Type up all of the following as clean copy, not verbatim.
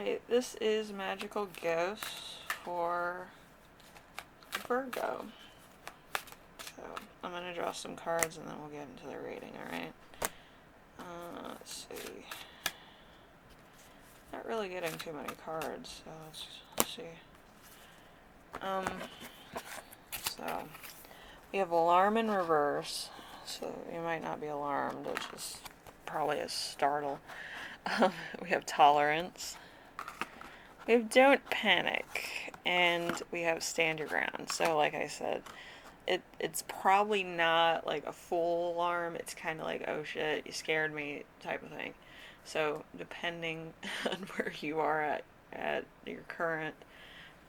Alright, this is Magical Gifts for Virgo. So, I'm going to draw some cards and then we'll get into the reading, alright? Let's see. Not really getting too many cards, so let's see. So, we have alarm in reverse, so you might not be alarmed, which is probably a startle. We have tolerance. We have don't panic, and we have stand your ground. So like I said, it's probably not like a full alarm. It's kind of like, oh shit, you scared me type of thing. So depending on where you are at your current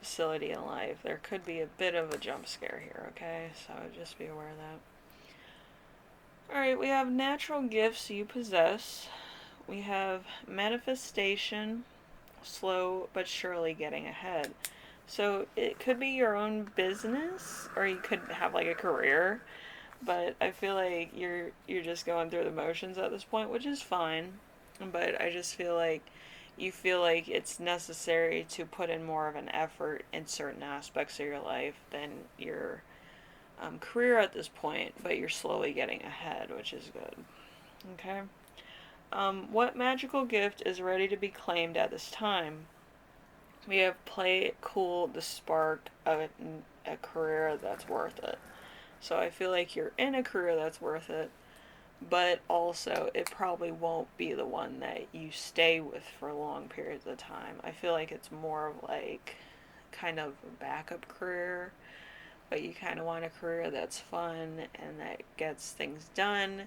facility in life, there could be a bit of a jump scare here, okay? So just be aware of that. Alright, we have natural gifts you possess. We have manifestation, slow but surely getting ahead. So it could be your own business, or you could have like a career, but I feel like you're just going through the motions at this point, which is fine. But I just feel like you feel like it's necessary to put in more of an effort in certain aspects of your life than your career at this point, but you're slowly getting ahead, which is good. Okay. What magical gift is ready to be claimed at this time? We have play it cool to spark a career that's worth it. So I feel like you're in a career that's worth it, but also it probably won't be the one that you stay with for long periods of time. I feel like it's more of like kind of a backup career, but you kind of want a career that's fun and that gets things done,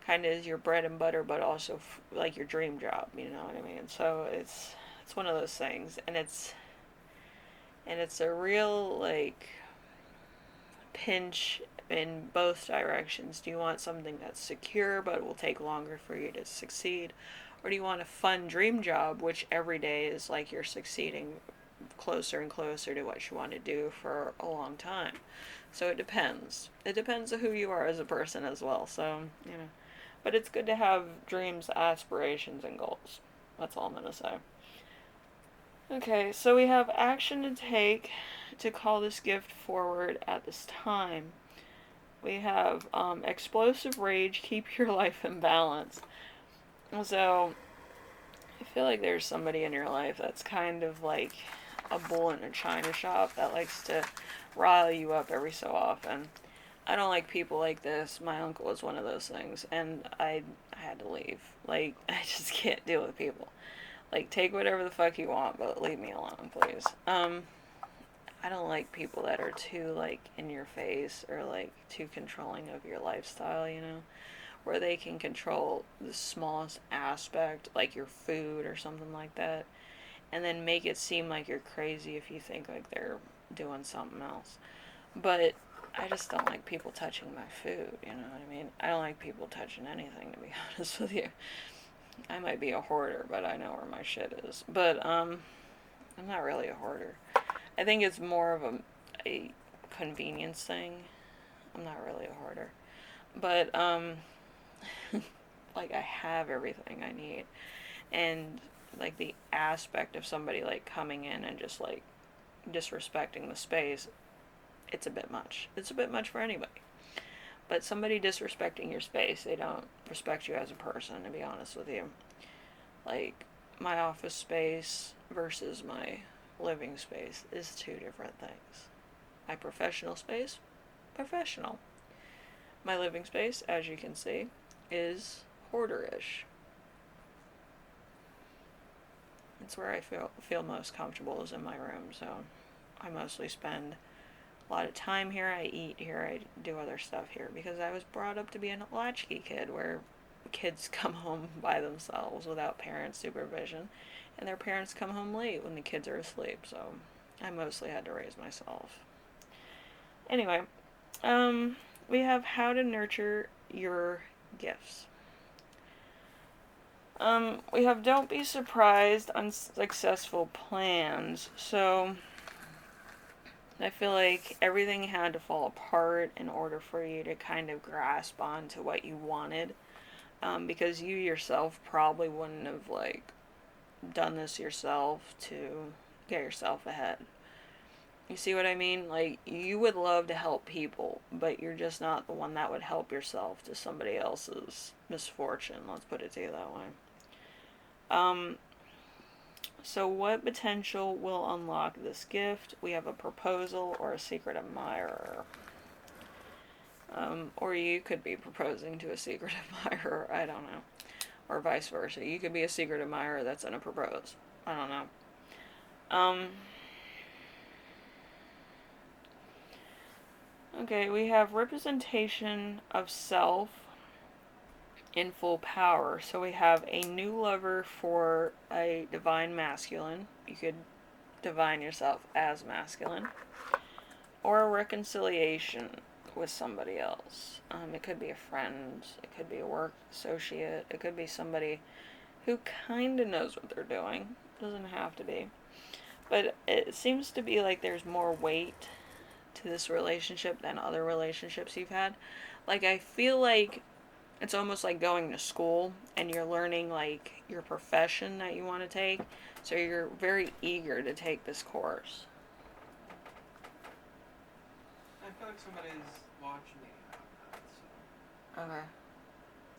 kind of is your bread and butter, but also like your dream job, you know what I mean? So it's one of those things, and it's a real like pinch in both directions. Do you want something that's secure but will take longer for you to succeed? Or do you want a fun dream job, which every day is like you're succeeding closer and closer to what you want to do for a long time? So it depends. It depends on who you are as a person as well. So, you know. But it's good to have dreams, aspirations, and goals. That's all I'm going to say. Okay, so we have action to take to call this gift forward at this time. We have explosive rage, keep your life in balance. So I feel like there's somebody in your life that's kind of like a bull in a china shop that likes to rile you up every so often. I don't like people like this. My uncle was one of those things, and I had to leave. Like, I just can't deal with people. Like, take whatever the fuck you want, but leave me alone, please. I don't like people that are too, like, in your face or, like, too controlling of your lifestyle, you know? Where they can control the smallest aspect, like your food or something like that, and then make it seem like you're crazy if you think, like, they're doing something else. But I just don't like people touching my food, you know what I mean? I don't like people touching anything, to be honest with you. I might be a hoarder, but I know where my shit is. But, I'm not really a hoarder. I think it's more of a convenience thing. I'm not really a hoarder. But, like, I have everything I need. And, like, the aspect of somebody, like, coming in and just, like, disrespecting the space, it's a bit much. It's a bit much for anybody. But somebody disrespecting your space, they don't respect you as a person, to be honest with you. Like, my office space versus my living space is two different things. My professional space, professional. My living space, as you can see, is hoarderish. It's where I feel most comfortable is in my room, so I mostly spend a lot of time here. I eat here. I do other stuff here because I was brought up to be a latchkey kid where kids come home by themselves without parent supervision, and their parents come home late when the kids are asleep, so I mostly had to raise myself. Anyway, we have how to nurture your gifts. We have don't be surprised unsuccessful plans. So I feel like everything had to fall apart in order for you to kind of grasp onto what you wanted. Because you yourself probably wouldn't have like done this yourself to get yourself ahead. You see what I mean? Like, you would love to help people, but you're just not the one that would help yourself to somebody else's misfortune. Let's put it to you that way. Um, so what potential will unlock this gift? We have a proposal or a secret admirer. Or you could be proposing to a secret admirer. I don't know. Or vice versa. You could be a secret admirer that's gonna propose. I don't know. Okay, we have representation of self in full power. So we have a new lover for a divine masculine. You could divine yourself as masculine. Or a reconciliation with somebody else. It could be a friend, it could be a work associate, it could be somebody who kind of knows what they're doing. Doesn't have to be. But it seems to be like there's more weight to this relationship than other relationships you've had. Like, I feel like it's almost like going to school and you're learning like your profession that you want to take. So you're very eager to take this course. I feel like somebody's watching me outside, so Okay.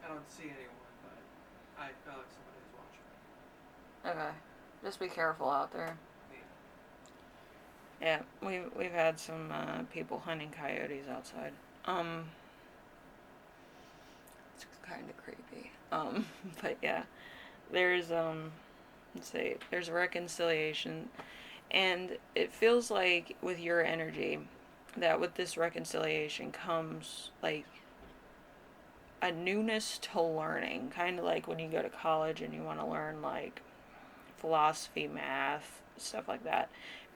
I don't see anyone, but I feel like somebody's watching me. Okay. Just be careful out there. Yeah. Yeah, we've had some people hunting coyotes outside. It's kind of creepy. But yeah, there's let's see, there's reconciliation, and it feels like with your energy, that with this reconciliation comes like a newness to learning, kind of like when you go to college and you want to learn like philosophy, math, stuff like that,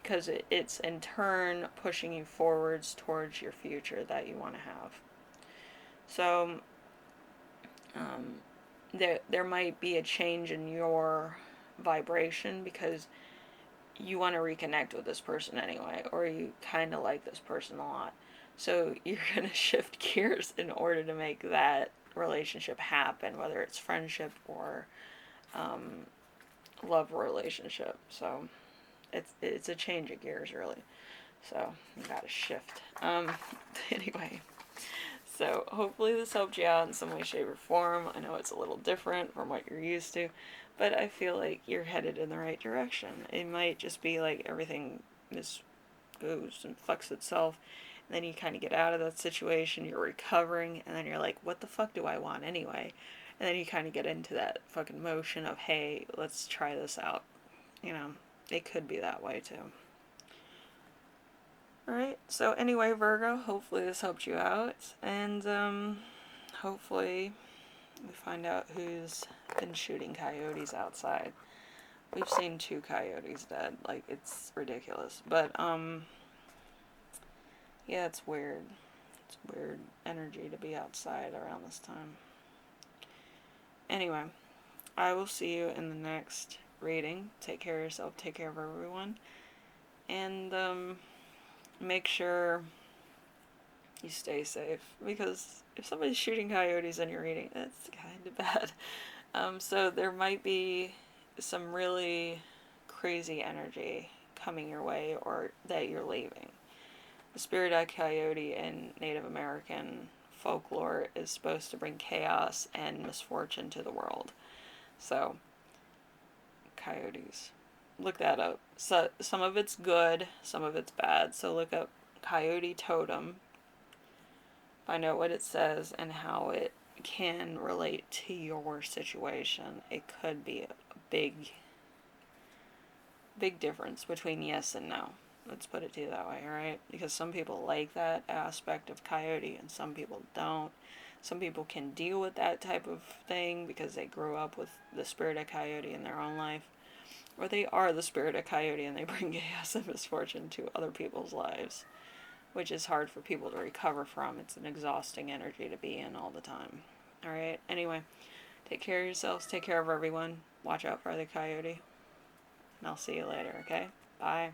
because it's in turn pushing you forwards towards your future that you want to have. So there might be a change in your vibration because you want to reconnect with this person anyway, or you kind of like this person a lot. So you're going to shift gears in order to make that relationship happen, whether it's friendship or love relationship. So it's a change of gears, really. So you got to shift. Anyway, so hopefully this helped you out in some way, shape, or form. I know it's a little different from what you're used to, but I feel like you're headed in the right direction. It might just be like everything goes and fucks itself, and then you kind of get out of that situation, you're recovering, and then you're like, what the fuck do I want anyway? And then you kind of get into that fucking motion of, hey, let's try this out. You know, it could be that way too. Alright, so anyway, Virgo, hopefully this helped you out, and hopefully we find out who's been shooting coyotes outside. We've seen 2 coyotes dead, like, it's ridiculous. But, yeah, it's weird. It's weird energy to be outside around this time. Anyway, I will see you in the next reading. Take care of yourself, take care of everyone, and, make sure you stay safe, because if somebody's shooting coyotes and you're eating, that's kind of bad. So there might be some really crazy energy coming your way, or that you're leaving. The spirit of coyote in Native American folklore is supposed to bring chaos and misfortune to the world. So, coyotes. Look that up. So some of it's good, some of it's bad. So look up coyote totem. Find out what it says and how it can relate to your situation. It could be a big difference between yes and no. Let's put it to you that way, alright? Because some people like that aspect of coyote and some people don't. Some people can deal with that type of thing because they grew up with the spirit of coyote in their own life. Or they are the spirit of coyote and they bring chaos and misfortune to other people's lives, which is hard for people to recover from. It's an exhausting energy to be in all the time. Alright, anyway, take care of yourselves, take care of everyone. Watch out for the coyote. And I'll see you later, okay? Bye.